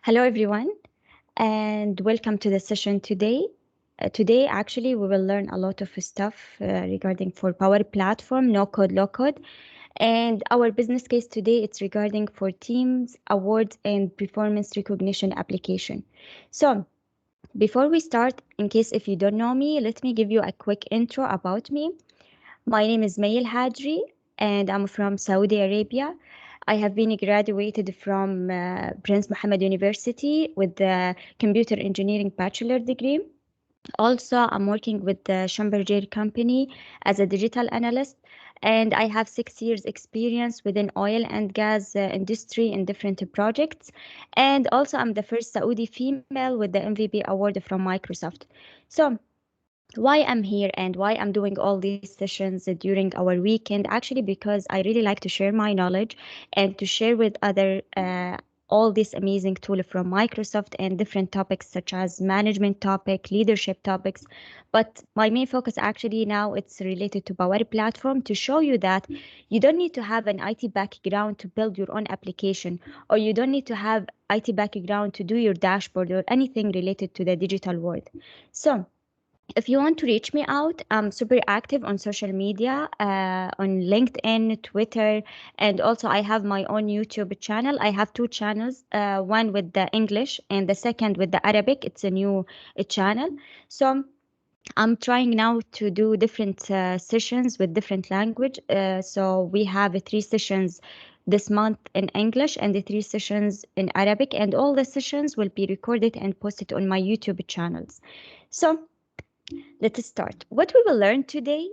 Hello, everyone, and welcome to the session today. Today, actually, we will learn a lot of stuff regarding for Power Platform, no code, low code. And our business case today, it's regarding for Teams, awards, and performance recognition application. So before we start, in case if you don't know me, let me give you a quick intro about me. My name is Mayel Hadri, and I'm from Saudi Arabia. I have been graduated from Prince Mohammed University with the computer engineering bachelor degree. Also, I'm working with the Schlumberger company as a digital analyst, and I have 6 years experience within oil and gas industry in different projects. And also, I'm the first Saudi female with the MVP award from Microsoft. So, why I'm here and why I'm doing all these sessions during our weekend, actually because I really like to share my knowledge and to share with other all this amazing tool from Microsoft and different topics such as management topic, leadership topics. But my main focus actually now it's related to Power Platform to show you that you don't need to have an IT background to build your own application, or you don't need to have IT background to do your dashboard or anything related to the digital world. So if you want to reach me out, I'm super active on social media, on LinkedIn, Twitter, and also I have my own YouTube channel. I have two channels, one with the English and the second with the Arabic. It's a new channel. So I'm trying now to do different sessions with different language. So we have 3 sessions this month in English and the 3 sessions in Arabic, and all the sessions will be recorded and posted on my YouTube channels. So let's start. What we will learn today.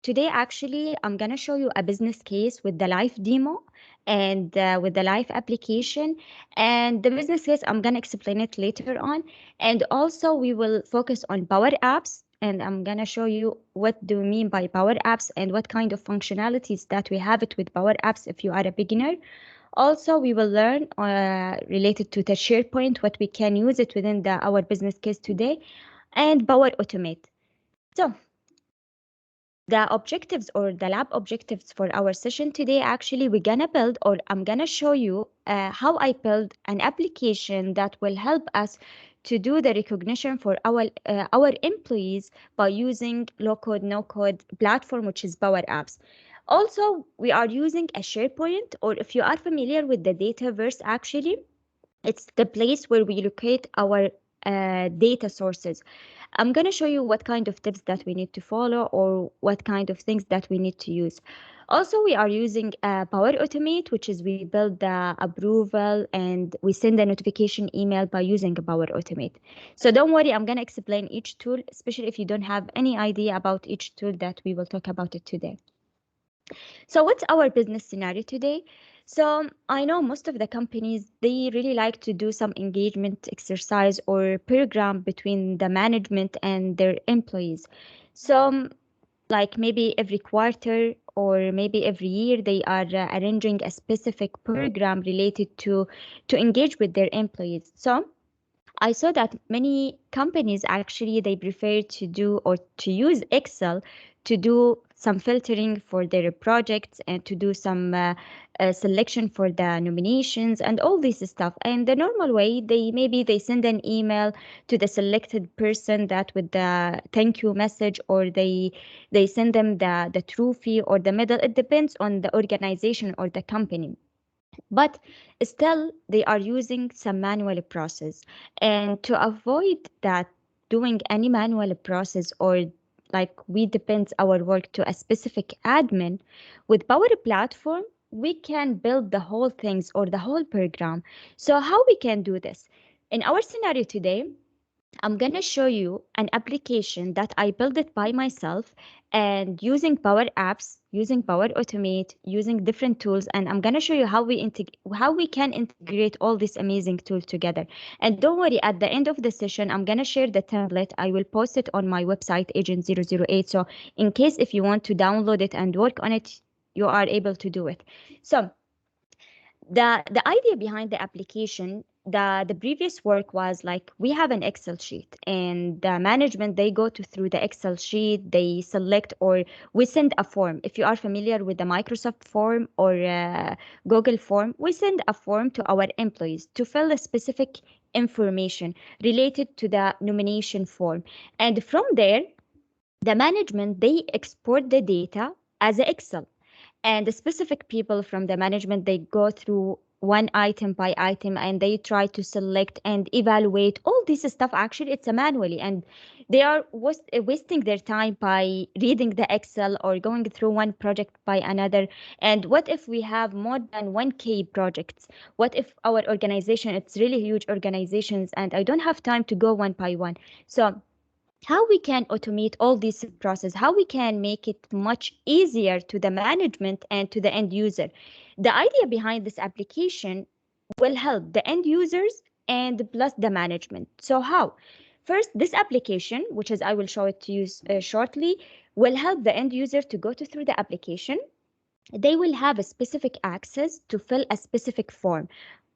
Today, actually, I'm going to show you a business case with the live demo and with the live application. And the business case, I'm going to explain it later on. And also, we will focus on Power Apps. And I'm going to show you what do we mean by Power Apps and what kind of functionalities that we have it with Power Apps if you are a beginner. Also, we will learn related to the SharePoint, what we can use it within our business case today, and Power Automate. So the objectives or the lab objectives for our session today, actually, we're gonna build, or I'm gonna show you how I build an application that will help us to do the recognition for our employees by using low code, no code platform, which is Power Apps. Also, we are using a SharePoint, or if you are familiar with the Dataverse, actually, it's the place where we locate our data sources. I'm going to show you what kind of tips that we need to follow or what kind of things that we need to use. Also, we are using Power Automate, which is we build the approval and we send a notification email by using Power Automate. So don't worry, I'm going to explain each tool, especially if you don't have any idea about each tool that we will talk about it today. So what's our business scenario today? So I know most of the companies, they really like to do some engagement exercise or program between the management and their employees. So like maybe every quarter or maybe every year, they are arranging a specific program related to engage with their employees. So I saw that many companies actually they prefer to do or to use Excel to do some filtering for their projects and to do some selection for the nominations and all this stuff. And the normal way, they send an email to the selected person that with the thank you message, or they send them the trophy or the medal. It depends on the organization or the company, but still they are using some manual process. And to avoid that, doing any manual process, or like we depend our work to a specific admin, with Power Platform we can build the whole things or the whole program. So how we can do this in our scenario today, I'm going to show you an application that I built it by myself and using Power Apps, using Power Automate, using different tools, and I'm going to show you how we can integrate all these amazing tools together. And don't worry, at the end of the session, I'm going to share the template. I will post it on my website, Agent008. So in case if you want to download it and work on it, you are able to do it. So the idea behind the application, the previous work was like we have an Excel sheet, and the management they go through the Excel sheet, they select, or we send a form. If you are familiar with the Microsoft form or Google form, we send a form to our employees to fill a specific information related to the nomination form, and from there the management they export the data as a Excel, and the specific people from the management they go through one item by item, and they try to select and evaluate all this stuff. Actually it's a manually, and they are wasting their time by reading the Excel or going through one project by another. And what if we have more than 1K projects? What if our organization, it's really huge organizations, and I don't have time to go one by one? So how we can automate all this process, how we can make it much easier to the management and to the end user. The idea behind this application will help the end users and plus the management. So how? First, this application, which is I will show it to you shortly, will help the end user to go through the application. They will have a specific access to fill a specific form,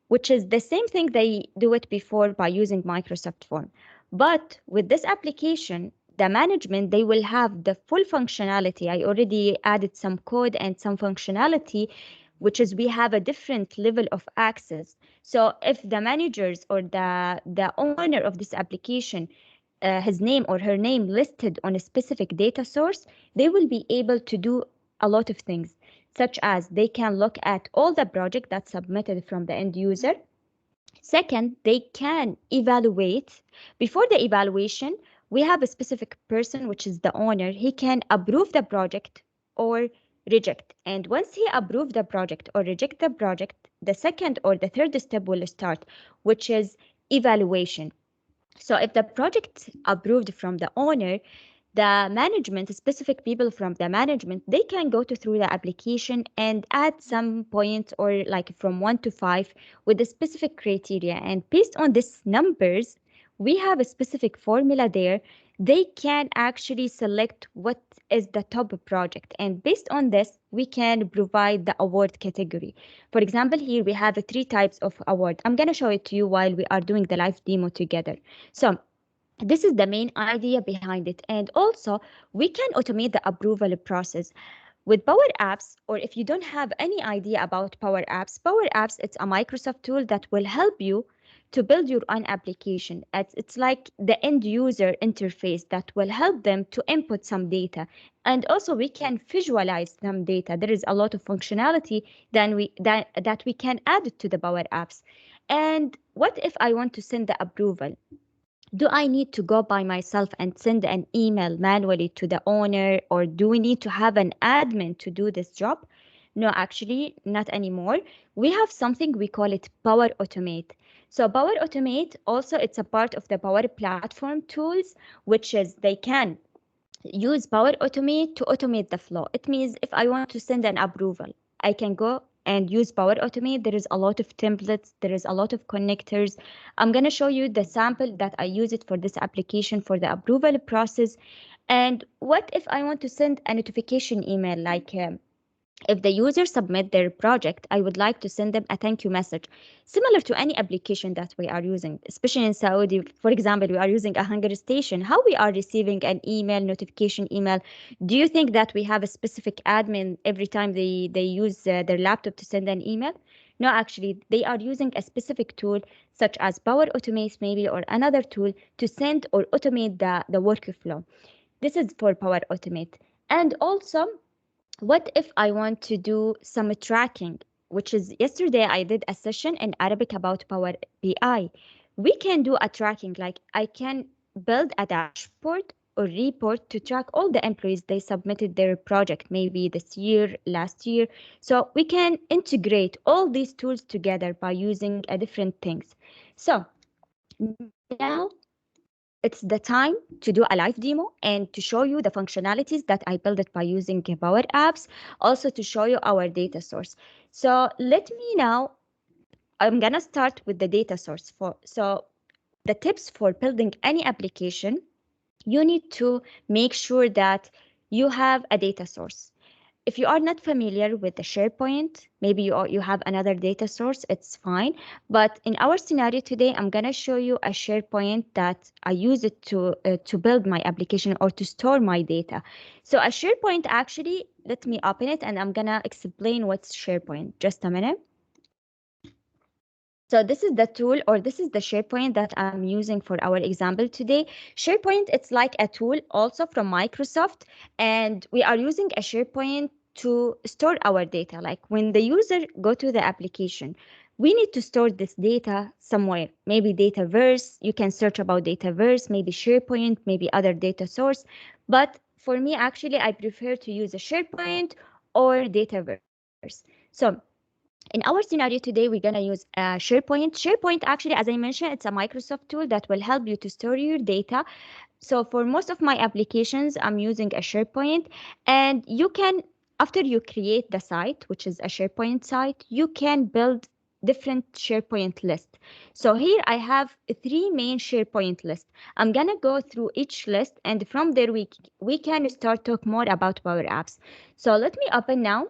which is the same thing they do it before by using Microsoft Form. But with this application, the management, they will have the full functionality. I already added some code and some functionality, which is we have a different level of access. So if the managers or the owner of this application, his name or her name listed on a specific data source, they will be able to do a lot of things, such as they can look at all the project that's submitted from the end user. Second, they can evaluate. Before the evaluation, we have a specific person, which is the owner. He can approve the project or reject. And once he approve the project or reject the project, the second or the third step will start, which is evaluation. So if the project approved from the owner, the management, specific people from the management, they can go through the application and add some points or like from 1 to 5 with the specific criteria. And based on these numbers, we have a specific formula there. They can actually select what is the top project. And based on this, we can provide the award category. For example, here we have 3 types of award. I'm going to show it to you while we are doing the live demo together. So this is the main idea behind it. And also, we can automate the approval process with Power Apps. Or if you don't have any idea about Power Apps, it's a Microsoft tool that will help you to build your own application. It's like the end user interface that will help them to input some data. And also we can visualize some data. There is a lot of functionality that we can add to the Power Apps. And what if I want to send the approval? Do I need to go by myself and send an email manually to the owner, or do we need to have an admin to do this job? No, actually, not anymore. We have something we call it Power Automate. So Power Automate also it's a part of the Power Platform tools, which is they can use Power Automate to automate the flow. It means if I want to send an approval, I can go and use Power Automate. There is a lot of templates, there is a lot of connectors. I'm going to show you the sample that I use it for this application for the approval process. And what if I want to send a notification email, like if the user submit their project, I would like to send them a thank you message, similar to any application that we are using, especially in Saudi. For example, we are using a hunger station. How we are receiving an email, notification email? Do you think that we have a specific admin every time they use their laptop to send an email? No, actually, they are using a specific tool such as Power Automate maybe, or another tool to send or automate the workflow. This is for Power Automate. And also, what if I want to do some tracking, which is yesterday I did a session in Arabic about Power BI. We can do a tracking, like I can build a dashboard or report to track all the employees they submitted their project, maybe this year, last year. So we can integrate all these tools together by using different things. So now it's the time to do a live demo and to show you the functionalities that I built it by using Power Apps, also to show you our data source. So let me now, I'm gonna start with the data source. So the tips for building any application, you need to make sure that you have a data source. If you are not familiar with the SharePoint, maybe you have another data source, it's fine. But in our scenario today, I'm gonna show you a SharePoint that I use it to build my application or to store my data. So a SharePoint actually, let me open it and I'm gonna explain what's SharePoint. Just a minute. So this is the tool, or this is the SharePoint that I'm using for our example today. SharePoint, it's like a tool also from Microsoft, and we are using a SharePoint to store our data. Like when the user go to the application, we need to store this data somewhere. Maybe Dataverse, you can search about Dataverse, maybe SharePoint, maybe other data source. But for me, actually, I prefer to use a SharePoint or Dataverse. So in our scenario today, we're going to use SharePoint. SharePoint, actually, as I mentioned, it's a Microsoft tool that will help you to store your data. So for most of my applications, I'm using a SharePoint, and you can, after you create the site, which is a SharePoint site, you can build different SharePoint list. So here I have three main SharePoint lists. I'm gonna go through each list, and from there we can start talk more about Power Apps. So let me open now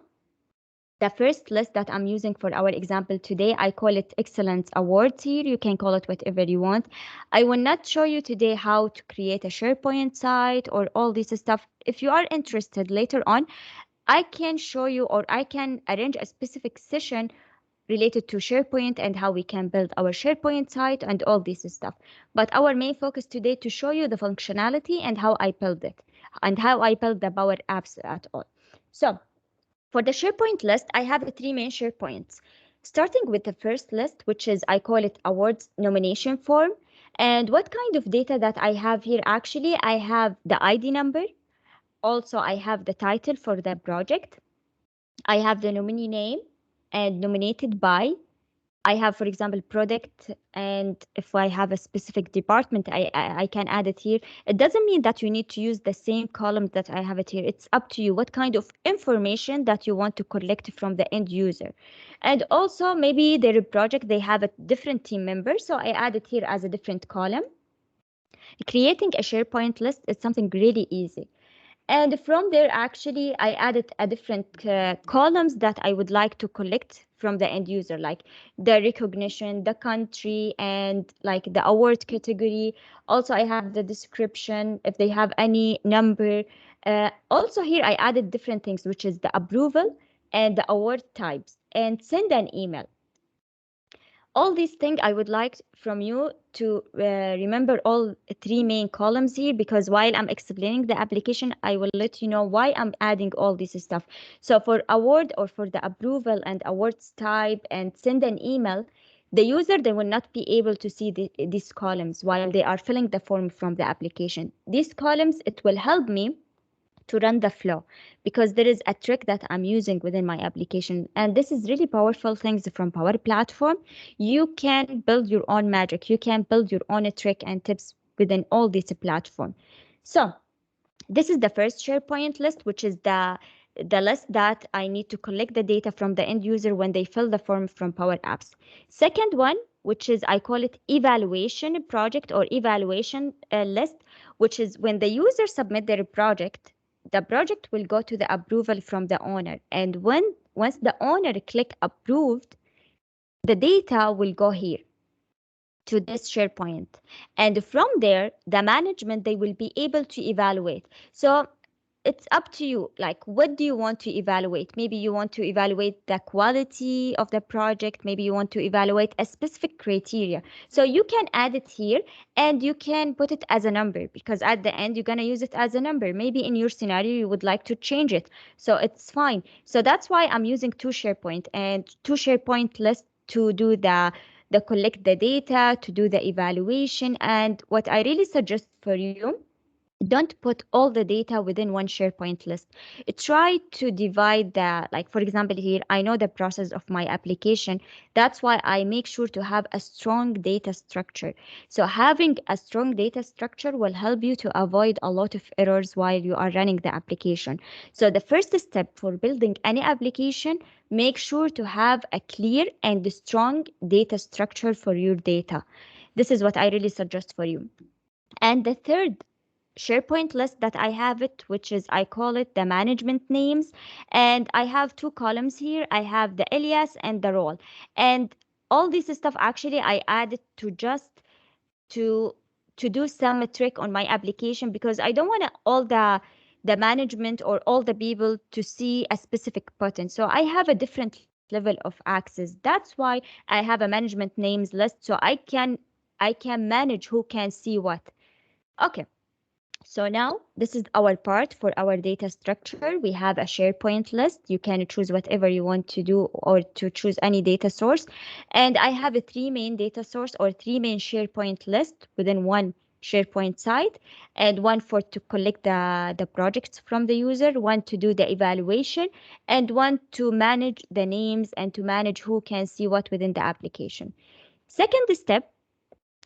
the first list that I'm using for our example today. I call it Excellence Awards here. You can call it whatever you want. I will not show you today how to create a SharePoint site or all this stuff. If you are interested later on, I can show you, or I can arrange a specific session related to SharePoint and how we can build our SharePoint site and all this stuff. But our main focus today to show you the functionality and how I build it and how I build the Power Apps at all. So for the SharePoint list, I have three main SharePoints. Starting with the first list, which is, I call it awards nomination form. And what kind of data that I have here? Actually, I have the ID number. Also, I have the title for the project. I have the nominee name and nominated by. I have, for example, product, and if I have a specific department, I can add it here. It doesn't mean that you need to use the same column that I have it here. It's up to you what kind of information that you want to collect from the end user. And also maybe their project, they have a different team member, so I add it here as a different column. Creating a SharePoint list is something really easy. And from there, actually, I added a different columns that I would like to collect from the end user, like the recognition, the country, and like the award category. Also, I have the description, if they have any number. Also here, I added different things, which is the approval and the award types, and send an email. All these things I would like from you to remember all three main columns here, because while I'm explaining the application, I will let you know why I'm adding all this stuff. So for award, or for the approval and awards type and send an email, the user, they will not be able to see these columns while they are filling the form from the application. These columns, it will help me to run the flow, because there is a trick that I'm using within my application, and this is really powerful things from Power Platform. You can build your own magic, you can build your own trick and tips within all this platform. So this is the first SharePoint list, which is the list that I need to collect the data from the end user when they fill the form from Power Apps. Second one, which is, I call it evaluation project or evaluation list, which is when the user submit their project, the project will go to the approval from the owner. And once the owner click approved, the data will go here to this SharePoint. And from there, the management, they will be able to evaluate. So it's up to you. Like, what do you want to evaluate? Maybe you want to evaluate the quality of the project. Maybe you want to evaluate a specific criteria. So you can add it here, and you can put it as a number, because at the end, you're going to use it as a number. Maybe in your scenario, you would like to change it. So it's fine. So that's why I'm using two SharePoint lists to do the collect the data, to do the evaluation. And what I really suggest for you, don't put all the data within one SharePoint list. Try to divide the, like, for example, here, I know the process of my application. That's why I make sure to have a strong data structure. So having a strong data structure will help you to avoid a lot of errors while you are running the application. So the first step for building any application, make sure to have a clear and strong data structure for your data. This is what I really suggest for you. And the third SharePoint list that I have it, which is I call it the management names. And I have two columns here. I have the alias and the role. And all this stuff actually I added to just to to do some trick on my application because I don't want all the management or all the people to see a specific button. So I have a different level of access. That's why I have a management names list so I can manage who can see what. Okay. So now this is our part for our data structure. We have a SharePoint list. You can choose whatever you want to do or to choose any data source. And I have a three main data source or three main SharePoint list within one SharePoint site, and one for to collect the projects from the user, one to do the evaluation, and one to manage the names and to manage who can see what within the application. Second step,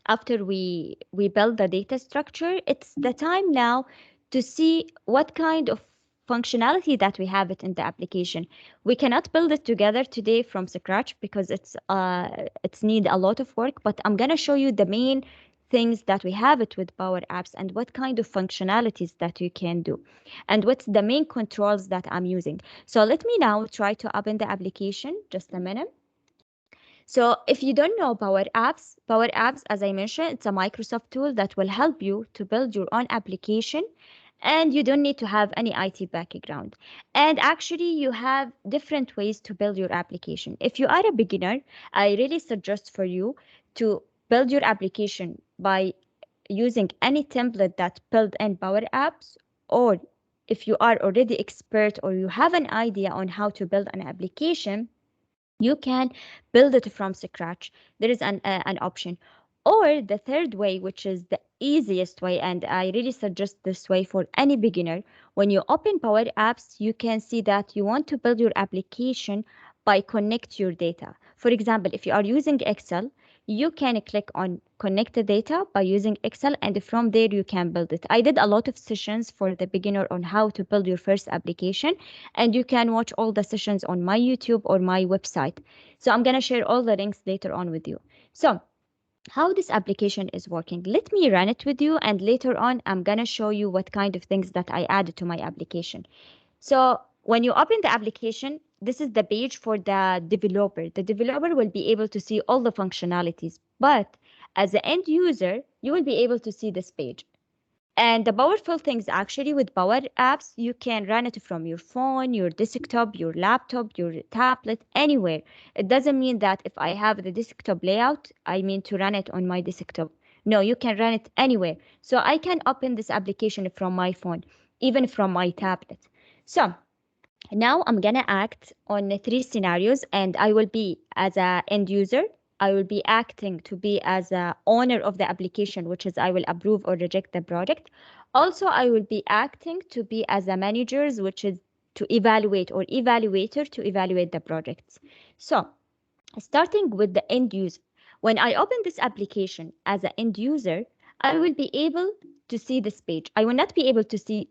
after we build the data structure, it's the time now to see what kind of functionality that we have it in the application. We cannot build it together today from scratch because it's need a lot of work, but I'm going to show you the main things that we have it with Power Apps and what kind of functionalities that you can do and what's the main controls that I'm using. So let me now try to open the application. Just a minute. So if you don't know Power Apps, as I mentioned, it's a Microsoft tool that will help you to build your own application, and you don't need to have any IT background. And actually, you have different ways to build your application. If you are a beginner, I really suggest for you to build your application by using any template that built in Power Apps, or if you are already expert or you have an idea on how to build an application, you can build it from scratch. There is an option. Or the third way, which is the easiest way, and I really suggest this way for any beginner. When you open Power Apps, you can see that you want to build your application by connect your data. For example, if you are using Excel, you can click on connect the data by using Excel, and from there you can build it. I did a lot of sessions for the beginner on how to build your first application, and you can watch all the sessions on my YouTube or my website. So I'm going to share all the links later on with you. So how this application is working. Let me run it with you, and later on I'm going to show you what kind of things that I added to my application. So when you open the application, this is the page for the developer. The developer will be able to see all the functionalities, but as the end user, you will be able to see this page. And the powerful things actually with Power Apps, you can run it from your phone, your desktop, your laptop, your tablet, anywhere. It doesn't mean that if I have the desktop layout, I mean to run it on my desktop. No, you can run it anywhere. So I can open this application from my phone, even from my tablet. So now I'm gonna act on three scenarios, and I will be as a end user. I will be acting to be as a owner of the application, which is I will approve or reject the project. Also, I will be acting to be as a manager, which is to evaluate, or evaluator to evaluate the projects. So starting with the end user, when I open this application as an end user, I will be able to see this page. I will not be able to see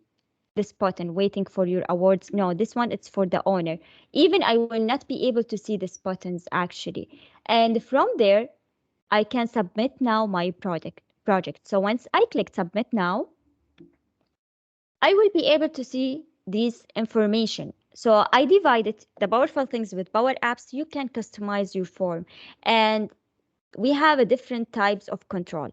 this button waiting for your awards. No, this one it's for the owner. Even I will not be able to see these buttons actually. And from there, I can submit now my project. So once I click submit now, I will be able to see this information. So I divided the powerful things with Power Apps. You can customize your form, and we have a different types of control.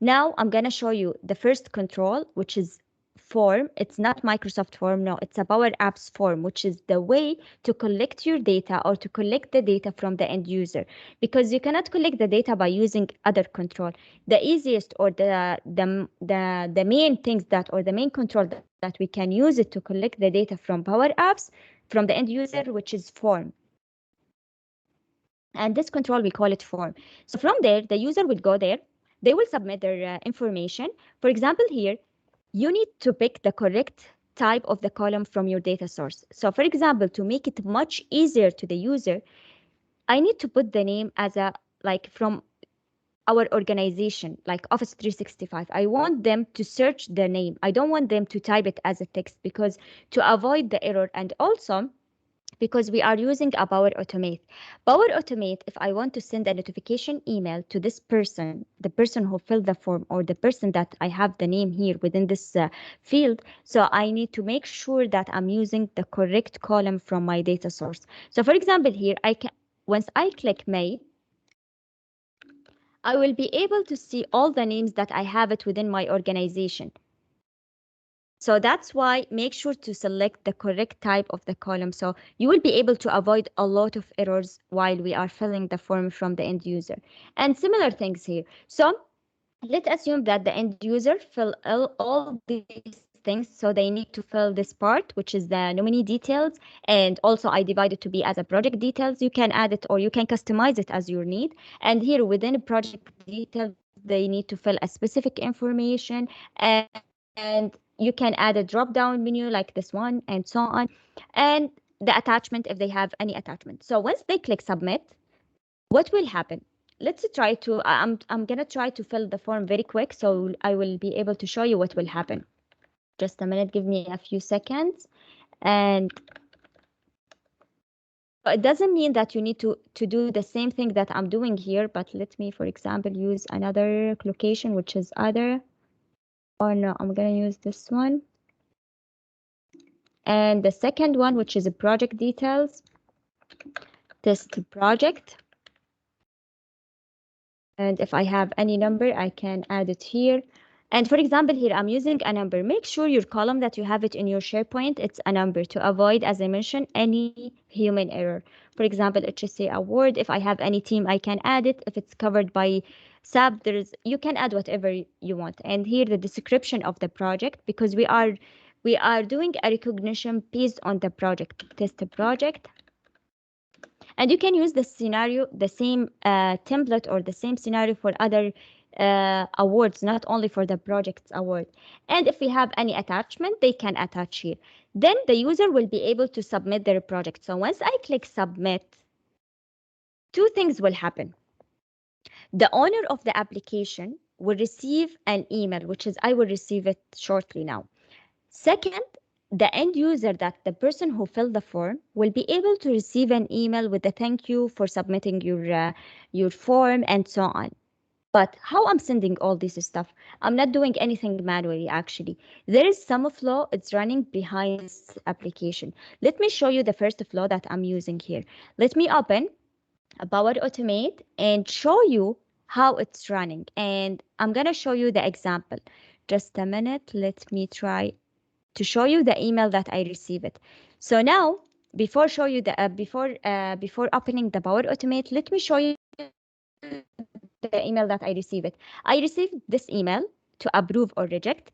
Now I'm going to show you the first control, which is form. It's not Microsoft form. No, it's a Power Apps form, which is the way to collect your data or to collect the data from the end user, because you cannot collect the data by using other control. The easiest or the main things that, or the main control that we can use it to collect the data from Power Apps from the end user, which is form. And this control, we call it form. So from there, the user will go there. They will submit their information. For example, here, you need to pick the correct type of the column from your data source. So for example, to make it much easier to the user, I need to put the name as a, like from our organization, like Office 365. I want them to search the name. I don't want them to type it as a text, because to avoid the error, and also because we are using a Power Automate. Power Automate, if I want to send a notification email to this person, the person who filled the form, or the person that I have the name here within this field, so I need to make sure that I'm using the correct column from my data source. So for example here, once I click May, I will be able to see all the names that I have it within my organization. So that's why make sure to select the correct type of the column. So you will be able to avoid a lot of errors while we are filling the form from the end user. And similar things here. So let's assume that the end user fill all these things. So they need to fill this part, which is the nominee details. And also I divided to be as a project details. You can add it or you can customize it as your need. And here within project details, they need to fill a specific information, and you can add a drop down menu like this one and so on. And the attachment if they have any attachment. So once they click submit, what will happen? Let's try to, I'm gonna try to fill the form very quick so I will be able to show you what will happen. Just a minute, give me a few seconds. And it doesn't mean that you need to do the same thing that I'm doing here, but let me, for example, use another location, which is other, or no, I'm gonna use this one. And the second one, which is a project details, test project. And if I have any number, I can add it here. And for example, here I'm using a number. Make sure your column that you have it in your SharePoint, it's a number to avoid, as I mentioned, any human error. For example, it should say award. If I have any team, I can add it. If it's covered by SAP, you can add whatever you want. And here the description of the project, because we are doing a recognition based on the project, test the project. And you can use the scenario, the same template or the same scenario for other awards, not only for the projects award. And if we have any attachment, they can attach here. Then the user will be able to submit their project. So once I click submit, two things will happen. The owner of the application will receive an email, which is I will receive it shortly now. Second, the end user, that the person who filled the form, will be able to receive an email with a thank you for submitting your form and so on. But how I'm sending all this stuff? I'm not doing anything manually actually. There is some flow, it's running behind this application. Let me show you the first flow that I'm using here. Let me open a Power Automate and show you how it's running. And I'm gonna show you the example. Just a minute, let me try to show you the email that I receive it. So now, before show you the before opening the Power Automate, let me show you the email that I receive it. I received this email to approve or reject,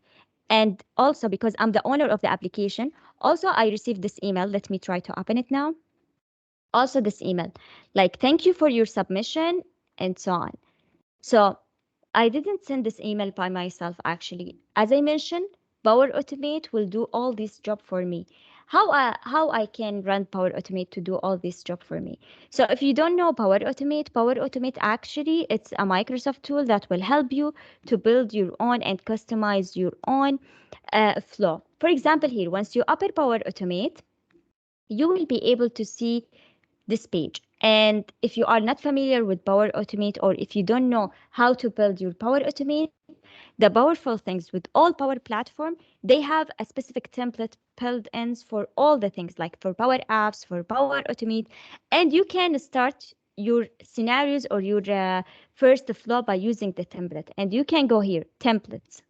and also because I'm the owner of the application, also I received this email. Let me try to open it now. Also this email, like thank you for your submission and so on. So I didn't send this email by myself actually. As I mentioned, Power Automate will do all this job for me. How I can run Power Automate to do all this job for me? So if you don't know Power Automate actually it's a Microsoft tool that will help you to build your own and customize your own flow. For example, here once you open Power Automate, you will be able to see this page. And if you are not familiar with Power Automate, or if you don't know how to build your Power Automate, the powerful things with all Power Platform, they have a specific template built-ins for all the things, like for Power Apps, for Power Automate, and you can start your scenarios or your first flow by using the template. And you can go here, templates.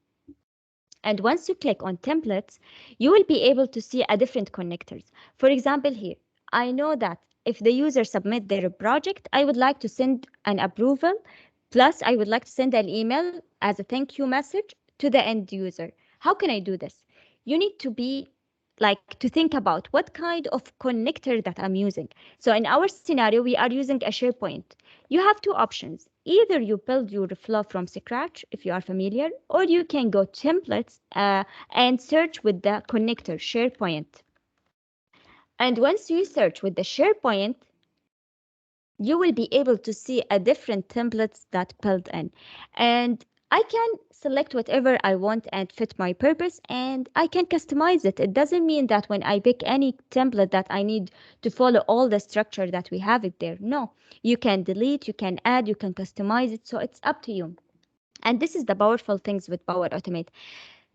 And once you click on templates, you will be able to see a different connectors. For example, here, I know that if the user submit their project, I would like to send an approval, plus I would like to send an email as a thank you message to the end user. How can I do this? You need to be like to think about what kind of connector that I'm using. So in our scenario, we are using a SharePoint. You have two options. Either you build your flow from scratch, if you are familiar, or you can go templates and search with the connector SharePoint. And once you search with the SharePoint, you will be able to see a different templates that built in. And I can select whatever I want and fit my purpose, and I can customize it. It doesn't mean that when I pick any template that I need to follow all the structure that we have it there. No, you can delete, you can add, you can customize it. So it's up to you. And this is the powerful things with Power Automate.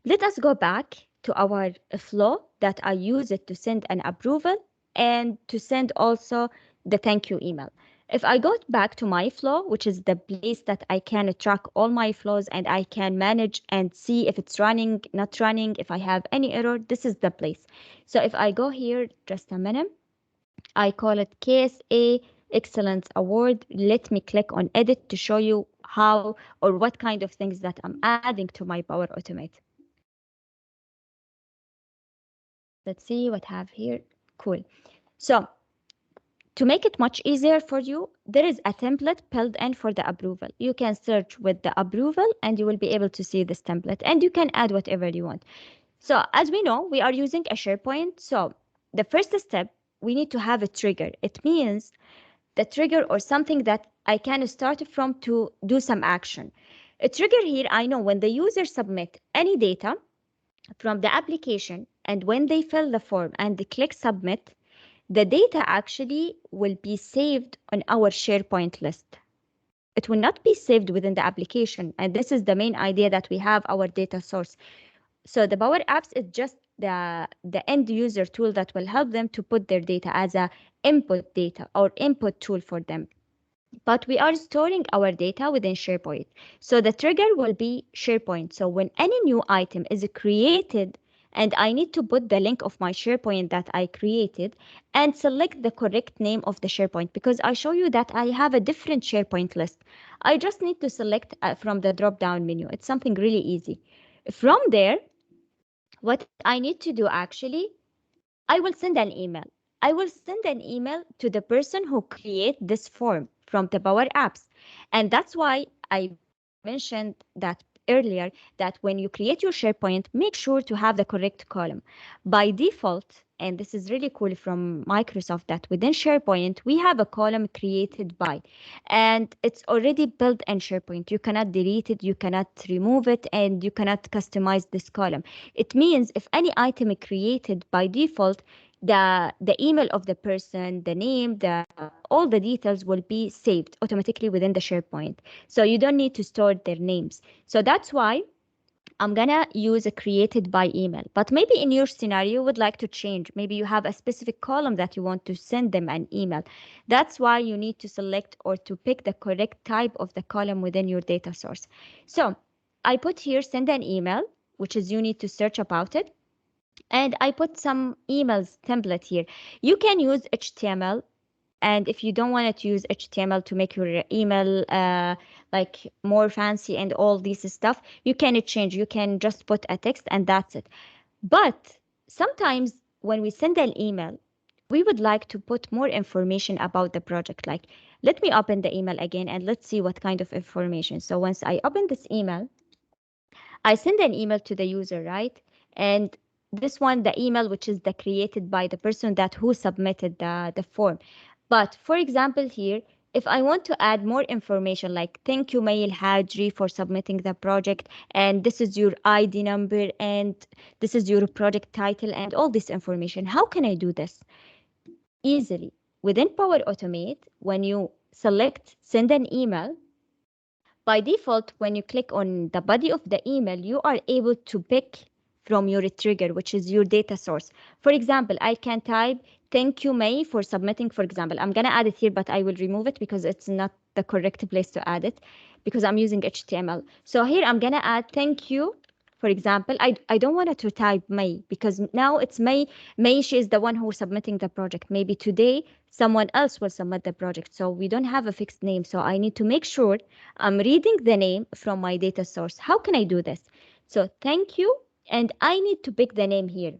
Let us go back to our flow that I use it to send an approval and to send also the thank you email. If I go back to my flow, which is the place that I can track all my flows and I can manage and see if it's running, not running, if I have any error, this is the place. So if I go here, just a minute, I call it KSA Excellence Award. Let me click on edit to show you how or what kind of things that I'm adding to my Power Automate. Let's see what I have here. Cool. So to make it much easier for you, there is a template built in for the approval. You can search with the approval and you will be able to see this template and you can add whatever you want. So as we know, we are using a SharePoint. So the first step, we need to have a trigger. It means the trigger or something that I can start from to do some action. A trigger here, I know when the user submit any data from the application and when they fill the form and they click submit, the data actually will be saved on our SharePoint list. It will not be saved within the application. And this is the main idea that we have our data source. So the Power Apps is just the end user tool that will help them to put their data as a input data or input tool for them. But we are storing our data within SharePoint. So the trigger will be SharePoint. So when any new item is created, and I need to put the link of my SharePoint that I created and select the correct name of the SharePoint because I show you that I have a different SharePoint list. I just need to select from the drop down menu. It's something really easy. From there, what I need to do actually, I will send an email. I will send an email to the person who create this form from the Power Apps. And that's why I mentioned that earlier that when you create your SharePoint, make sure to have the correct column. By default, and this is really cool from Microsoft, that within SharePoint, we have a column created by, and it's already built in SharePoint. You cannot delete it, you cannot remove it, and you cannot customize this column. It means if any item is created by default, the email of the person, the name, the all the details will be saved automatically within the SharePoint. So you don't need to store their names. So that's why I'm gonna use a created by email. But maybe in your scenario, you would like to change. Maybe you have a specific column that you want to send them an email. That's why you need to select or to pick the correct type of the column within your data source. So I put here send an email, which is you need to search about it. And I put some emails template here. You can use HTML, and if you don't want to use HTML to make your email like more fancy and all this stuff, you can change. You can just put a text and that's it. But sometimes when we send an email, we would like to put more information about the project. Like, let me open the email again and let's see what kind of information. So once I open this email, I send an email to the user, right? And this one, the email, which is the created by the person that who submitted the form. But for example, here, if I want to add more information, like thank you, Mail Hadri, for submitting the project, and this is your ID number, and this is your project title, and all this information, how can I do this? Easily. Within Power Automate, when you select send an email, by default, when you click on the body of the email, you are able to pick from your trigger, which is your data source. For example, I can type, thank you, May, for submitting, for example. I'm going to add it here, but I will remove it because it's not the correct place to add it because I'm using HTML. So here I'm going to add thank you. For example, I don't want it to type May because now it's May. May, she is the one who's submitting the project. Maybe today someone else will submit the project. So we don't have a fixed name. So I need to make sure I'm reading the name from my data source. How can I do this? So thank you. And I need to pick the name here,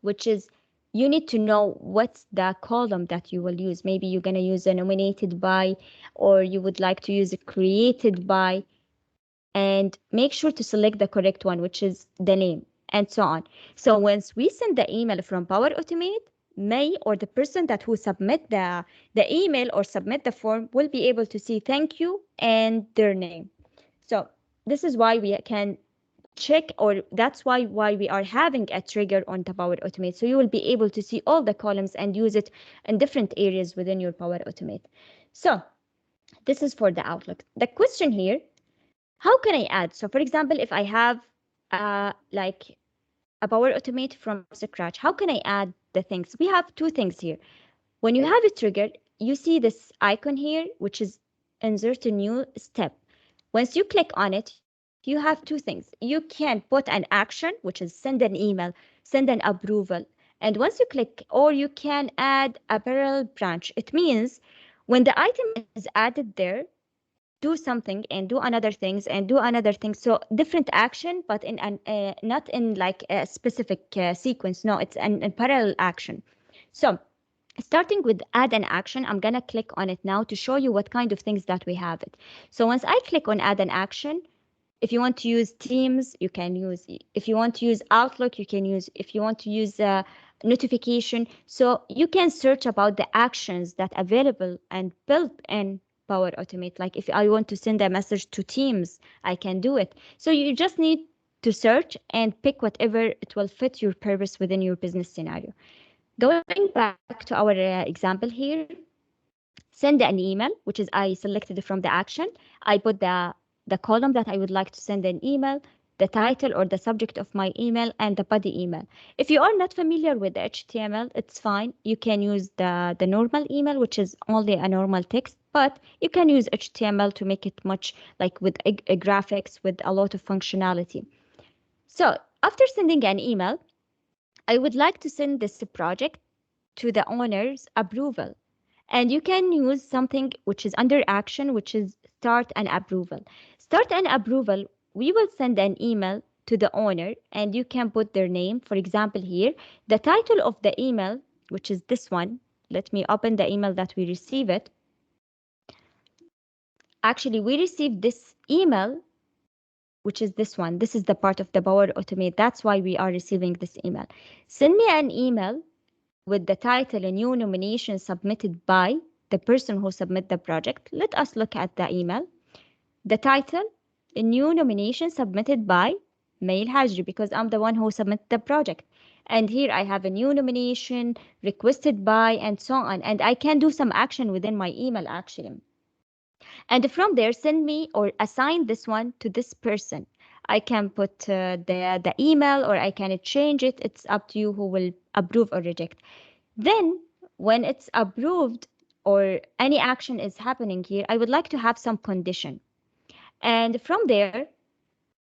which is you need to know what's the column that you will use. Maybe you're going to use a nominated by, or you would like to use a created by, and make sure to select the correct one, which is the name, and so on. So once we send the email from Power Automate, May or the person that who submit the email or submit the form will be able to see thank you and their name. So this is why we can check, or that's why we are having a trigger on the Power Automate. So you will be able to see all the columns and use it in different areas within your Power Automate. So this is for the Outlook. The question here, how can I add? So for example, if I have like a Power Automate from scratch, how can I add the things? We have two things here. When you have it triggered, you see this icon here, which is insert a new step. Once you click on it, you have two things. You can put an action, which is send an email, send an approval. And once you click, or you can add a parallel branch. It means when the item is added there, do something and do another things and do another thing. So different action, but in an not in like a specific sequence. No, it's a parallel action. So starting with add an action, I'm gonna click on it now to show you what kind of things that we have it. So once I click on add an action, if you want to use Teams, you can use. If you want to use Outlook, you can use. If you want to use notification, so you can search about the actions that available and built in Power Automate. Like if I want to send a message to Teams, I can do it. So you just need to search and pick whatever it will fit your purpose within your business scenario. Going back to our example here, send an email, which is I selected from the action. I put the column that I would like to send an email, the title or the subject of my email, and the body email. If you are not familiar with the HTML, it's fine. You can use the normal email, which is only a normal text, but you can use HTML to make it much like with graphics, with a lot of functionality. So after sending an email, I would like to send this project to the owner's approval. And you can use something which is under action, which is start an approval. Start an approval, we will send an email to the owner and you can put their name. For example, here, the title of the email, which is this one. Let me open the email that we receive it. Actually, we received this email, which is this one. This is the part of the Power Automate. That's why we are receiving this email. Send me an email with the title a new nomination submitted by the person who submit the project. Let us look at the email. The title, a new nomination submitted by Mail Hajri, because I'm the one who submit the project. And here I have a new nomination requested by and so on. And I can do some action within my email actually. And from there, send me or assign this one to this person. I can put the email or I can change it. It's up to you who will approve or reject. Then when it's approved or any action is happening here, I would like to have some condition. And from there,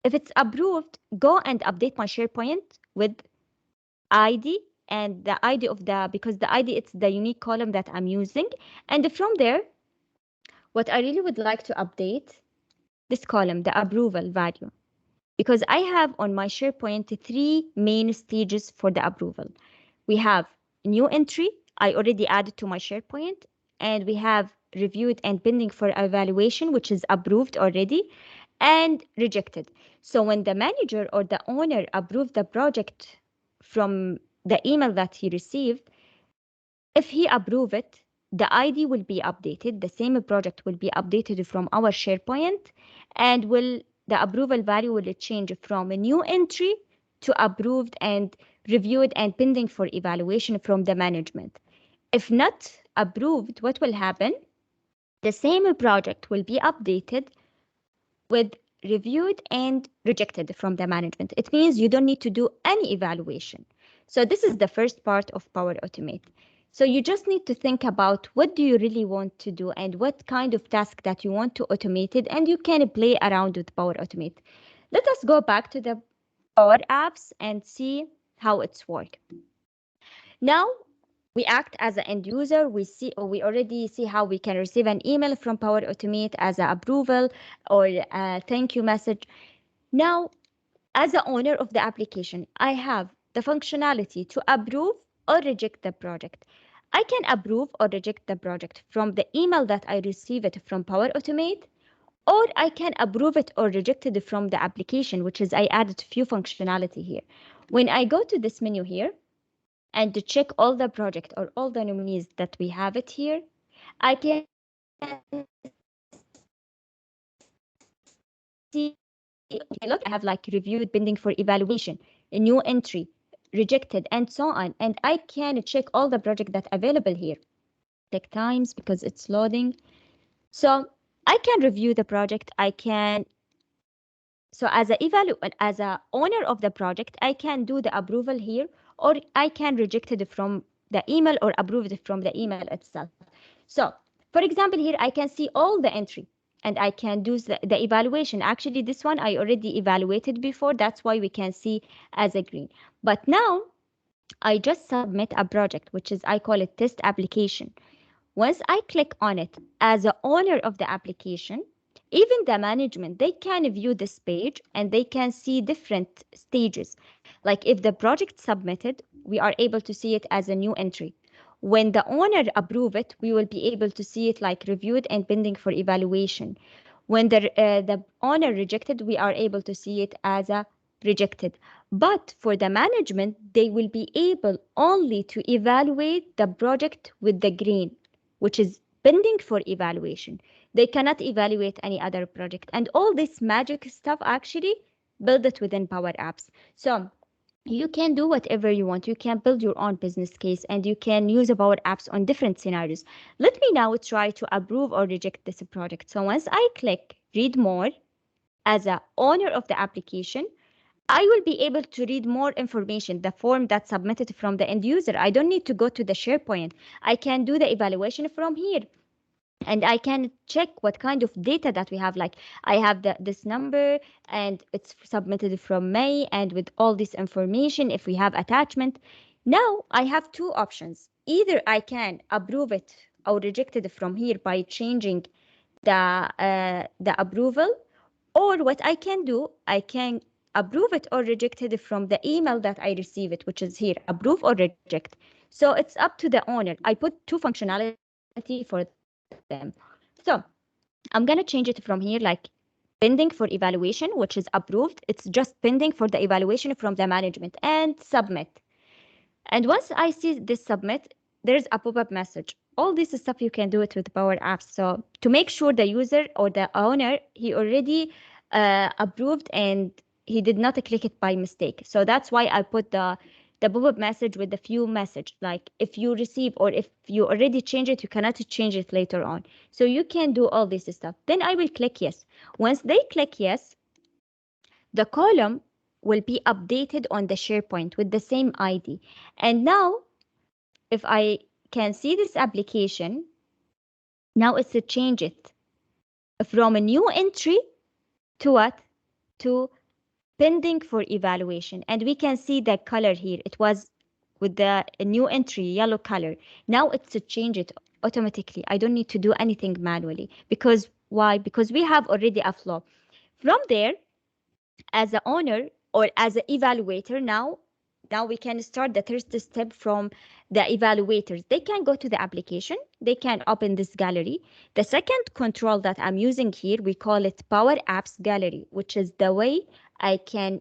if it's approved, go and update my SharePoint with ID and the ID of because the ID, it's the unique column that I'm using. And from there, what I really would like to update this column, the approval value, because I have on my SharePoint three main stages for the approval. We have new entry, I already added to my SharePoint, and we have reviewed and pending for evaluation, which is approved already, and rejected. So when the manager or the owner approved the project from the email that he received, if he approve it, the ID will be updated. The same project will be updated from our SharePoint, and the approval value will change from a new entry to approved and reviewed and pending for evaluation from the management. If not approved, what will happen? The same project will be updated with reviewed and rejected from the management. It means you don't need to do any evaluation. So this is the first part of Power Automate. So you just need to think about what do you really want to do and what kind of task that you want to automate it, and you can play around with Power Automate. Let us go back to the Power Apps and see how it's work. Now we act as an end user. We already see how we can receive an email from Power Automate as an approval or a thank you message. Now, as the owner of the application, I have the functionality to approve or reject the project. I can approve or reject the project from the email that I receive it from Power Automate, or I can approve it or reject it from the application, which is I added few functionality here. When I go to this menu here, and to check all the project or all the nominees that we have it here, I can see if you look, I have like reviewed, pending for evaluation, a new entry, rejected, and so on. And I can check all the project that available here. Take times because it's loading. So I can review the project. So as a owner of the project, I can do the approval here, or I can reject it from the email or approve it from the email itself. So for example, here I can see all the entry and I can do the evaluation. Actually, this one I already evaluated before. That's why we can see as a green. But now I just submit a project, which is, I call it test application. Once I click on it as a owner of the application, even the management, they can view this page and they can see different stages. Like if the project submitted, we are able to see it as a new entry. When the owner approve it, we will be able to see it like reviewed and pending for evaluation. When the owner rejected, we are able to see it as a rejected. But for the management, they will be able only to evaluate the project with the green, which is pending for evaluation. They cannot evaluate any other project. And all this magic stuff actually build it within Power Apps. So you can do whatever you want. You can build your own business case and you can use Power Apps on different scenarios. Let me now try to approve or reject this project. So once I click read more as a owner of the application, I will be able to read more information, the form that's submitted from the end user. I don't need to go to the SharePoint. I can do the evaluation from here. And I can check what kind of data that we have. Like I have this number and it's submitted from May and with all this information, if we have attachment. Now I have two options. Either I can approve it or reject it from here by changing the approval, or what I can do, I can approve it or reject it from the email that I receive it, which is here, approve or reject. So it's up to the owner. I put two functionality for them. So I'm gonna change it from here, like pending for evaluation, which is approved. It's just pending for the evaluation from the management, and submit. And once I see this submit, there's a pop-up message. All this stuff you can do it with Power Apps. So to make sure the user or the owner, he already approved and he did not click it by mistake. So that's why I put the pop-up message with the few message, like if you receive or if you already change it, you cannot change it later on. So you can do all this stuff. Then I will click yes. Once they click yes, the column will be updated on the SharePoint with the same ID. And now, if I can see this application, now it's to change it from a new entry to what? To pending for evaluation. And we can see the color here. It was with the new entry, yellow color. Now it's to change it automatically. I don't need to do anything manually. Because why? Because we have already a flow. From there, as a owner or as an evaluator, now we can start the first step from the evaluators. They can go to the application, they can open this gallery. The second control that I'm using here, we call it Power Apps Gallery, which is the way I can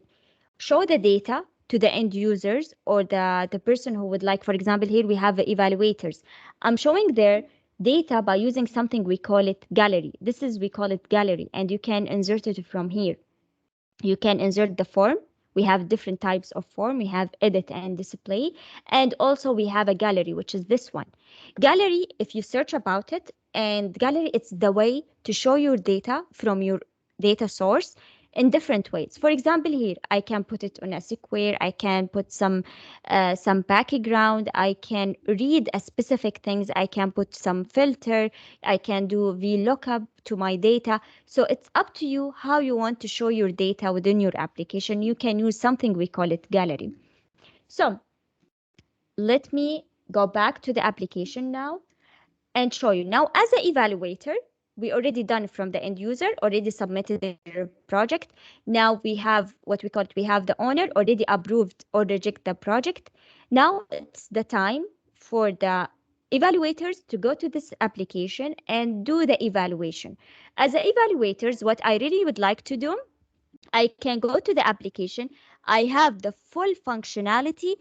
show the data to the end users or the person who would like. For example, here we have the evaluators. I'm showing their data by using something we call it gallery. We call it gallery, and you can insert it from here. You can insert the form. We have different types of form. We have edit and display. And also we have a gallery, which is this one. Gallery, if you search about it, and gallery, it's the way to show your data from your data source in different ways. For example, here, I can put it on a square. I can put some background. I can read a specific things. I can put some filter. I can do VLOOKUP to my data. So it's up to you how you want to show your data within your application. You can use something we call it gallery. So let me go back to the application now and show you. Now, as an evaluator, we already done from the end user, already submitted their project. Now we have what we call it, we have the owner already approved or reject the project. Now it's the time for the evaluators to go to this application and do the evaluation. As a evaluators, what I really would like to do, I can go to the application. I have the full functionality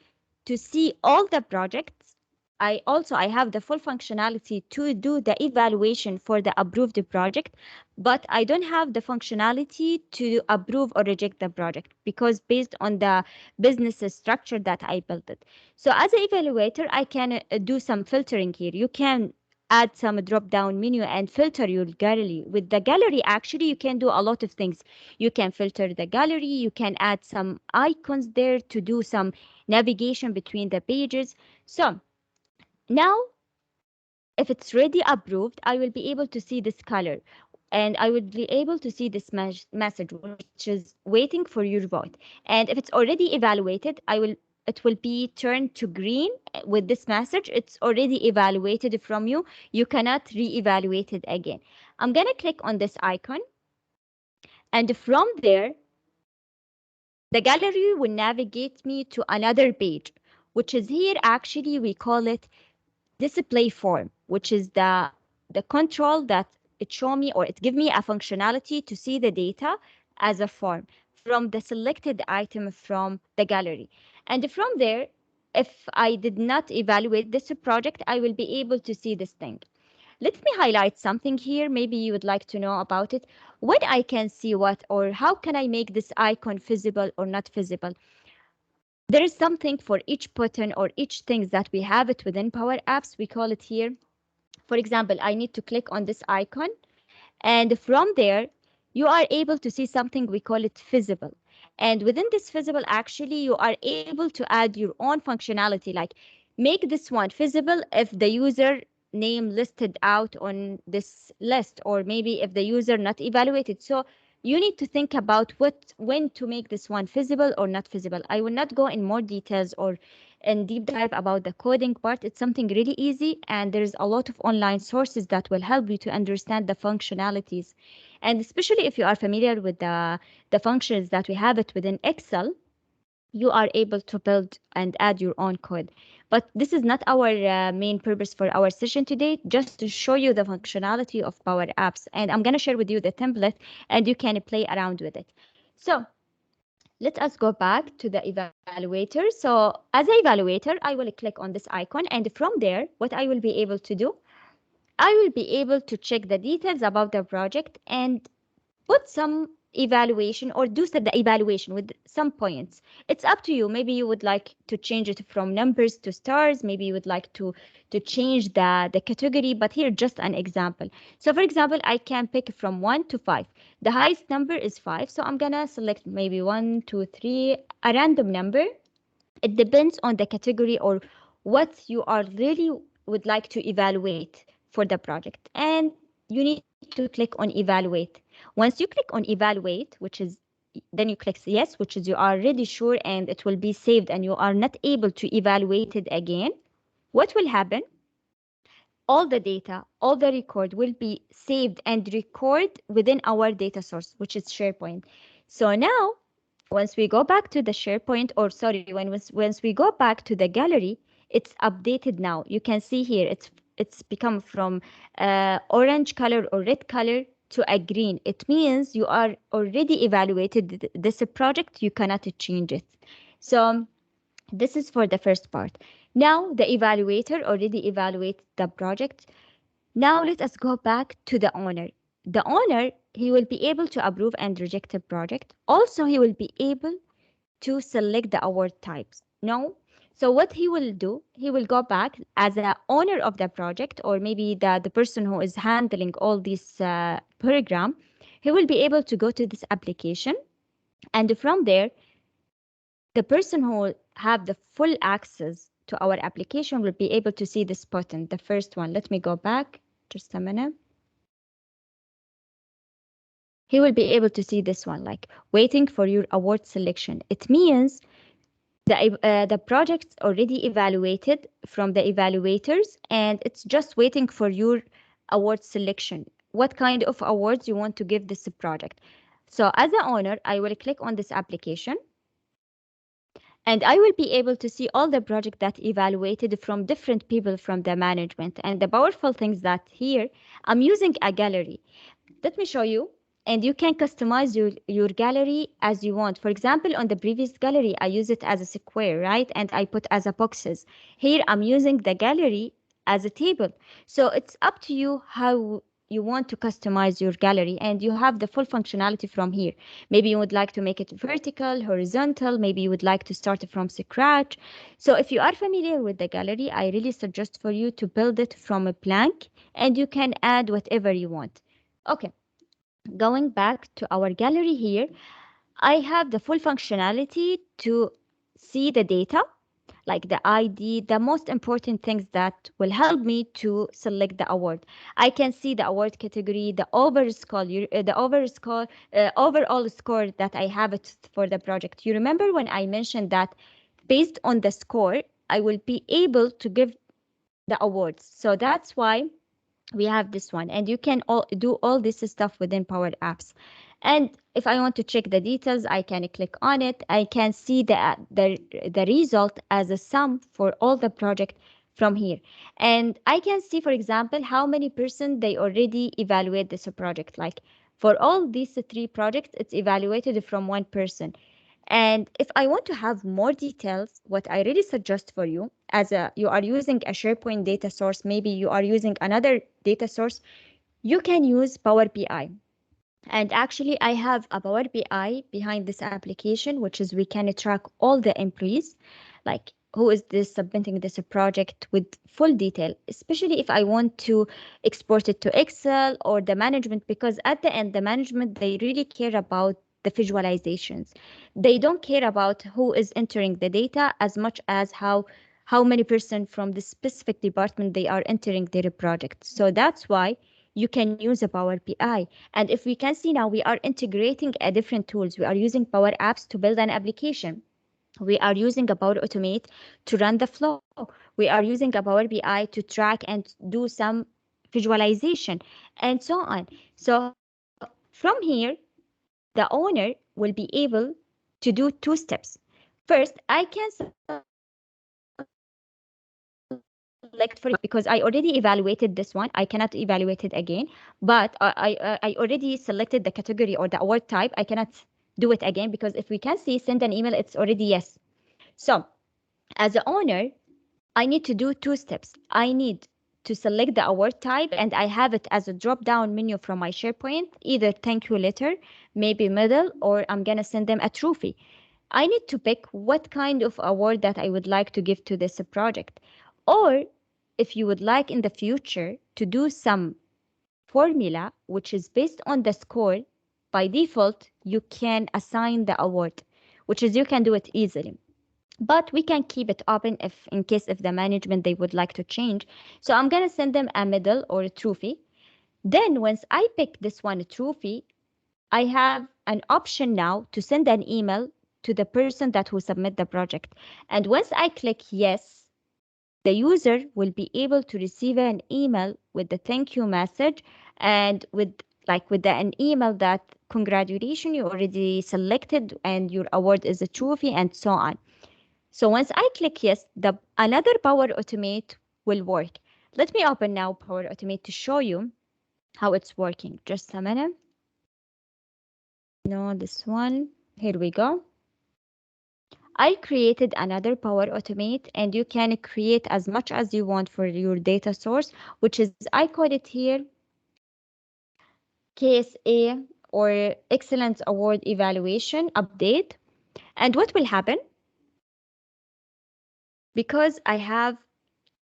to see all the projects. I have the full functionality to do the evaluation for the approved project, but I don't have the functionality to approve or reject the project because based on the business structure that I built it. So as an evaluator, I can do some filtering here. You can add some drop down menu and filter your gallery. With the gallery, actually, you can do a lot of things. You can filter the gallery, you can add some icons there to do some navigation between the pages. So now, if it's ready approved, I will be able to see this color and I will be able to see this message, which is waiting for your vote. And if it's already evaluated, it will be turned to green with this message. It's already evaluated from you. You cannot re-evaluate it again. I'm gonna click on this icon, and from there, the gallery will navigate me to another page, which is here actually we call it display form, which is the control that it show me or it give me a functionality to see the data as a form from the selected item from the gallery. And from there, if I did not evaluate this project, I will be able to see this thing. Let me highlight something here. Maybe you would like to know about it. When I can see what or how can I make this icon visible or not visible? There is something for each button or each things that we have it within Power Apps. We call it here. For example, I need to click on this icon, and from there, you are able to see something we call it visible. And within this visible, actually, you are able to add your own functionality, like make this one visible if the user name listed out on this list, or maybe if the user not evaluated. So you need to think about when to make this one visible or not visible. I will not go in more details or in deep dive about the coding part. It's something really easy, and there's a lot of online sources that will help you to understand the functionalities. And especially if you are familiar with the functions that we have it within Excel, you are able to build and add your own code. But this is not our main purpose for our session today, just to show you the functionality of Power Apps. And I'm going to share with you the template and you can play around with it. So let us go back to the evaluator. So as an evaluator, I will click on this icon, and from there, what I will be able to do, I will be able to check the details about the project and put some evaluation or do the evaluation with some points. It's up to you. Maybe you would like to change it from numbers to stars. Maybe you would like to change the category, but here just an example. So for example, I can pick from 1 to 5. The highest number is 5, so I'm gonna select maybe 1, 2, 3, a random number. It depends on the category or what you are really would like to evaluate for the project. And you need to click on evaluate. Once you click on evaluate, which is then you click yes, which is you are already sure and it will be saved and you are not able to evaluate it again. What will happen? All the data, all the record will be saved and record within our data source, which is SharePoint. So now, once we go back to the SharePoint, or sorry, once we go back to the gallery, it's updated now. You can see here, it's become from orange color or red color to a green. It means you are already evaluated this project. You cannot change it. So this is for the first part. Now the evaluator already evaluates the project. Now let us go back to the owner. The owner, he will be able to approve and reject a project. Also, he will be able to select the award types. No? So what he will do, he will go back as a owner of the project, or maybe the person who is handling all this program, he will be able to go to this application. And from there, the person who will have the full access to our application will be able to see this button, the first one. Let me go back just a minute. He will be able to see this one, like waiting for your award selection. It means the project's already evaluated from the evaluators and it's just waiting for your award selection. What kind of awards you want to give this project. So as an owner, I will click on this application and I will be able to see all the projects that evaluated from different people from the management. And the powerful things that here, I'm using a gallery. Let me show you. and you can customize your gallery as you want. For example, on the previous gallery, I use it as a square, right? And I put as a boxes. Here, I'm using the gallery as a table. So it's up to you how you want to customize your gallery, and you have the full functionality from here. Maybe you would like to make it vertical, horizontal, maybe you would like to start from scratch. So if you are familiar with the gallery, I really suggest for you to build it from a blank, and you can add whatever you want. Okay, going back to our gallery here, I have the full functionality to see the data, like the ID, the most important things that will help me to select the award. I can see the award category, the overall score that I have it for the project. You remember when I mentioned that based on the score, I will be able to give the awards. So that's why we have this one, and you can do all this stuff within Power Apps. And if I want to check the details, I can click on it. I can see the result as a sum for all the project from here. And I can see, for example, how many person they already evaluate this project. Like for all these three projects, it's evaluated from one person. And if I want to have more details, what I really suggest for you, as you are using a SharePoint data source, maybe you are using another data source, you can use Power BI. And actually, I have a Power BI behind this application, which is we can track all the employees, like who is this submitting this project with full detail, especially if I want to export it to Excel or the management, because at the end, the management, they really care about the visualizations. They don't care about who is entering the data as much as how many person from the specific department they are entering their project. So that's why you can use a Power BI. And if we can see now, we are integrating a different tools. We are using Power Apps to build an application. We are using a Power Automate to run the flow. We are using a Power BI to track and do some visualization and so on. So from here, the owner will be able to do two steps. First, I can select, for example, because I already evaluated this one. I cannot evaluate it again, but I already selected the category or the award type. I cannot do it again because if we can see send an email, it's already yes. So as a owner, I need to do two steps. I need to select the award type, and I have it as a drop down menu from my SharePoint, either thank you letter, maybe medal, or I'm gonna send them a trophy. I need to pick what kind of award that I would like to give to this project. Or if you would like in the future to do some formula which is based on the score, by default, you can assign the award, which is you can do it easily. But we can keep it open if in case if the management they would like to change. So I'm gonna send them a medal or a trophy. Then once I pick this one a trophy, I have an option now to send an email to the person that will submit the project. And once I click yes, the user will be able to receive an email with the thank you message, and an email that congratulations, you already selected and your award is a trophy and so on. So once I click yes, the another Power Automate will work. Let me open now Power Automate to show you how it's working. Just a minute. No, this one. Here we go. I created another Power Automate, and you can create as much as you want for your data source, which is I call it here KSA or Excellence Award Evaluation Update. And what will happen? Because I have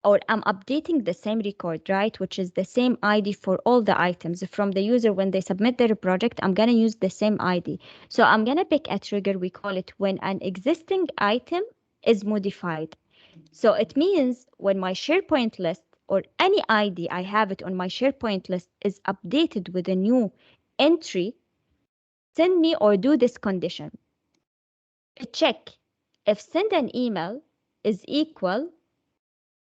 or I'm updating the same record, right? Which is the same ID for all the items from the user when they submit their project. I'm going to use the same ID. So I'm going to pick a trigger. We call it when an existing item is modified. So it means when my SharePoint list or any ID I have it on my SharePoint list is updated with a new entry, send me or do this condition. Check if send an email is equal.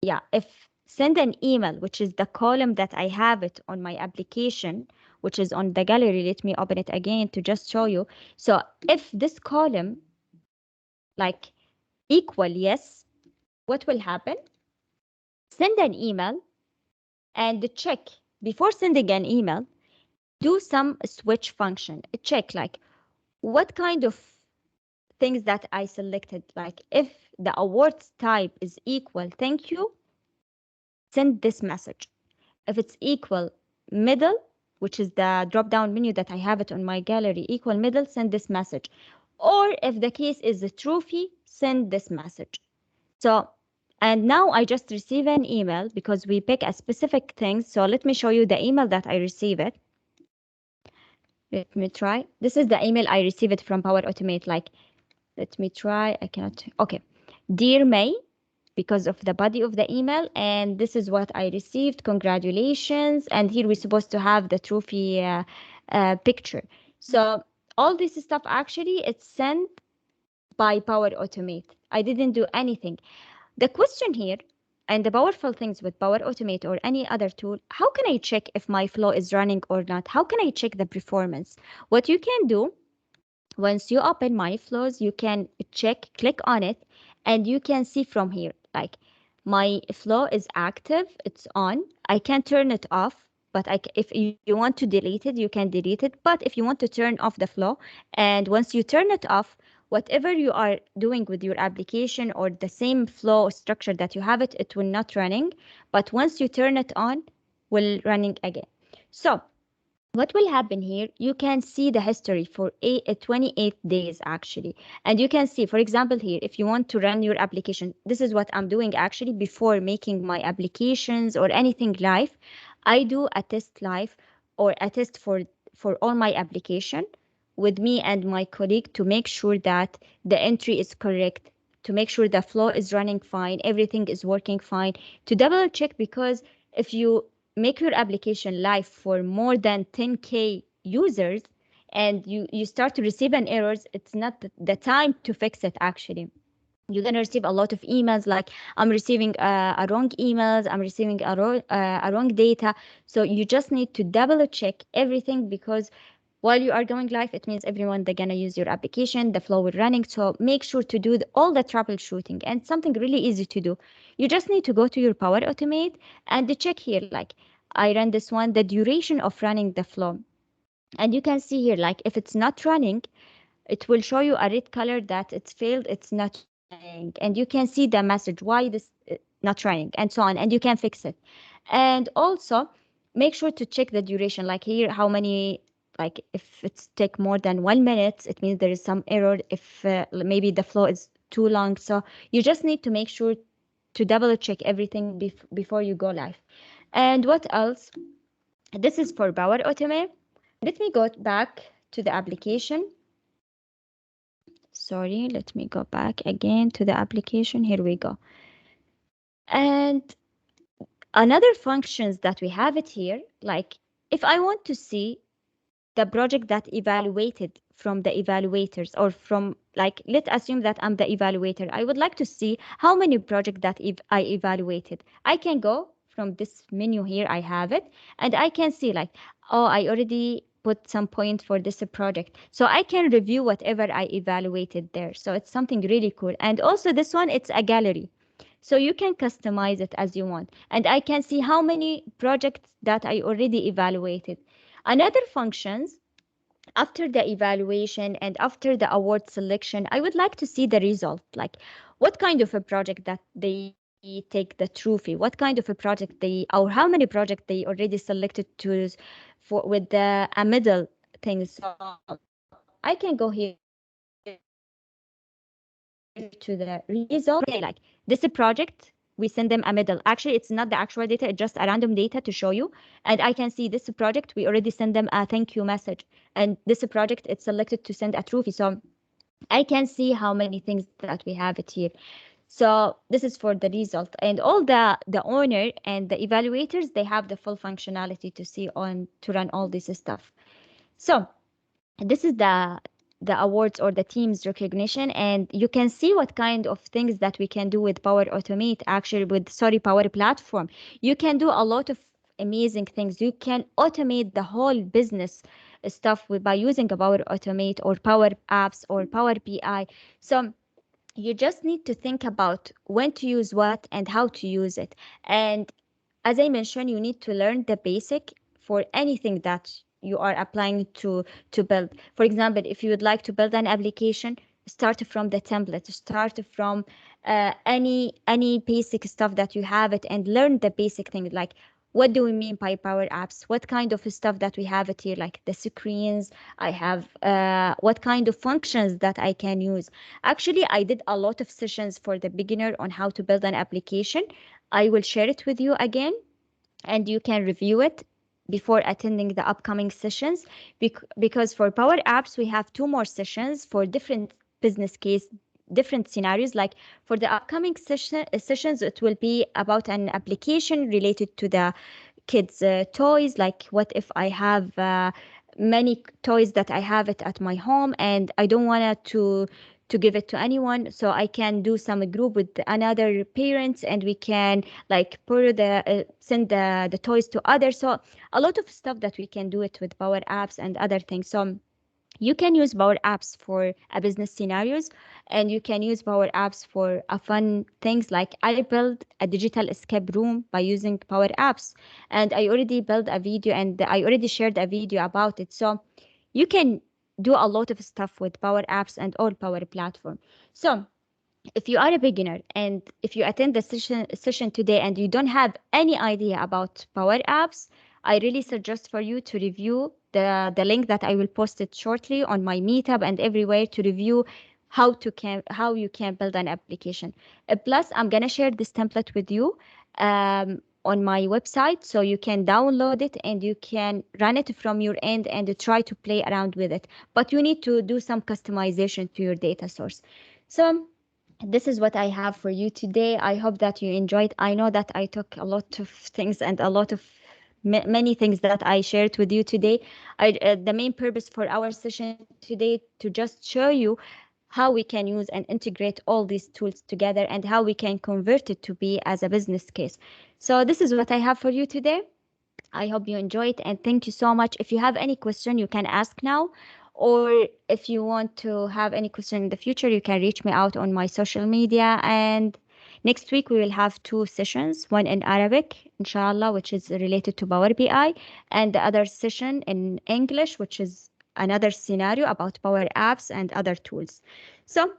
Yeah, if send an email, which is the column that I have it on my application, which is on the gallery, let me open it again to just show you. So if this column like equal yes, what will happen? Send an email and check before sending an email do some switch function. Check like what kind of things that I selected. Like if the awards type is equal, thank you, send this message. If it's equal middle, which is the drop down menu that I have it on my gallery, equal middle, send this message. Or if the case is a trophy, send this message. So, and now I just receive an email because we pick a specific thing. So let me show you the email that I receive it. Let me try. This is the email I received from Power Automate. Like, let me try. I cannot. Okay. Dear May, because of the body of the email, and this is what I received. Congratulations. And here we're supposed to have the trophy picture. So all this stuff actually it's sent by Power Automate. I didn't do anything. The question here, and the powerful things with Power Automate or any other tool, how can I check if my flow is running or not? How can I check the performance? What you can do, once you open my flows, you can check, click on it, and you can see from here, like my flow is active, it's on. I can turn it off, but if you want to delete it, you can delete it. But if you want to turn off the flow, and once you turn it off, whatever you are doing with your application or the same flow structure that you have it, it will not running. But once you turn it on, will running again. So what will happen here, you can see the history for 28 days actually. And you can see, for example, here, if you want to run your application, this is what I'm doing actually before making my applications or anything live. I do a test live or a test for all my application with me and my colleague to make sure that the entry is correct, to make sure the flow is running fine, everything is working fine, to double check. Because if you make your application live for more than 10K users and you start to receive an errors, it's not the time to fix it actually. You're going to receive a lot of emails like I'm receiving a wrong emails, I'm receiving a wrong data. So you just need to double check everything, because while you are going live, it means everyone they're gonna use your application, the flow will running. So make sure to do all the troubleshooting, and something really easy to do. You just need to go to your Power Automate and check here, like I ran this one, the duration of running the flow. And you can see here, like if it's not running, it will show you a red color that it's failed, it's not running. And you can see the message, why this not running, and so on, and you can fix it. And also make sure to check the duration, like here, how many, like if it's take more than 1 minute, it means there is some error. If maybe the flow is too long. So you just need to make sure to double check everything before you go live. And what else? This is for Power Automate. Let me go back to the application. Sorry, let me go back again to the application. Here we go. And another functions that we have it here, like if I want to see the project that evaluated from the evaluators, or from, like, let's assume that I'm the evaluator. I would like to see how many projects that I evaluated. I can go from this menu here, I have it, and I can see like, oh, I already put some point for this project. So I can review whatever I evaluated there. So it's something really cool. And also this one, it's a gallery. So you can customize it as you want. And I can see how many projects that I already evaluated. Another functions, after the evaluation and after the award selection, I would like to see the result, like what kind of a project that they take the trophy, what kind of a project they, or how many projects they already selected to for with a middle thing. So I can go here to the result. Say like this project, we send them a middle. Actually, it's not the actual data, it's just a random data to show you. And I can see this project, we already send them a thank you message. And this project, it's selected to send a trophy. So I can see how many things that we have it here. So this is for the result. And all the owner and the evaluators, they have the full functionality to see on to run all this stuff. So this is the awards or the team's recognition, and you can see what kind of things that we can do with Power Automate, actually with, sorry, Power Platform. You can do a lot of amazing things. You can automate the whole business stuff by using a Power Automate or Power Apps or Power BI. So you just need to think about when to use what and how to use it. And as I mentioned, you need to learn the basic for anything that you are applying to build. For example, if you would like to build an application, start from the template, start from any basic stuff that you have it, and learn the basic thing, like what do we mean by Power Apps? What kind of stuff that we have it here, like the screens I have, what kind of functions that I can use. Actually, I did a lot of sessions for the beginner on how to build an application. I will share it with you again, and you can review it before attending the upcoming sessions. Because for Power Apps, we have two more sessions for different business case, different scenarios. Like for the upcoming sessions, it will be about an application related to the kids' toys. Like, what if I have many toys that I have it at my home and I don't want to give it to anyone, so I can do some group with another parents, and we can like put send the toys to others. So a lot of stuff that we can do it with Power Apps and other things. So you can use Power Apps for a business scenarios, and you can use Power Apps for a fun things. Like I built a digital escape room by using Power Apps, and I already built a video and I already shared a video about it. So you can do a lot of stuff with Power Apps and all Power Platform. So if you are a beginner and if you attend the session today and you don't have any idea about Power Apps, I really suggest for you to review the link that I will post it shortly on my Meetup and everywhere, to review how you can build an application. Plus, I'm gonna share this template with you on my website, so you can download it and you can run it from your end and try to play around with it. But you need to do some customization to your data source. So this is what I have for you today. I hope that you enjoyed. I know that I took a lot of things and a lot of many things that I shared with you today. The main purpose for our session today to just show you how we can use and integrate all these tools together and how we can convert it to be as a business case. So this is what I have for you today. I hope you enjoyed, and thank you so much. If you have any question, you can ask now, or if you want to have any question in the future, you can reach me out on my social media. And next week we will have two sessions, one in Arabic, inshallah, which is related to Power BI, and the other session in English, which is another scenario about Power Apps and other tools. So,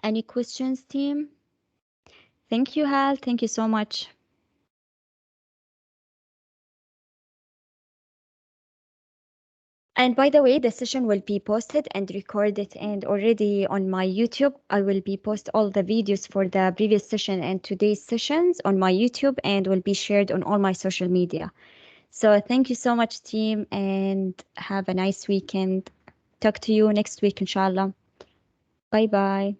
any questions, team? Thank you, Hal. Thank you so much. And by the way, the session will be posted and recorded, and already on my YouTube, I will be post all the videos for the previous session and today's sessions on my YouTube, and will be shared on all my social media. So thank you so much, team, and have a nice weekend. Talk to you next week, inshallah. Bye bye.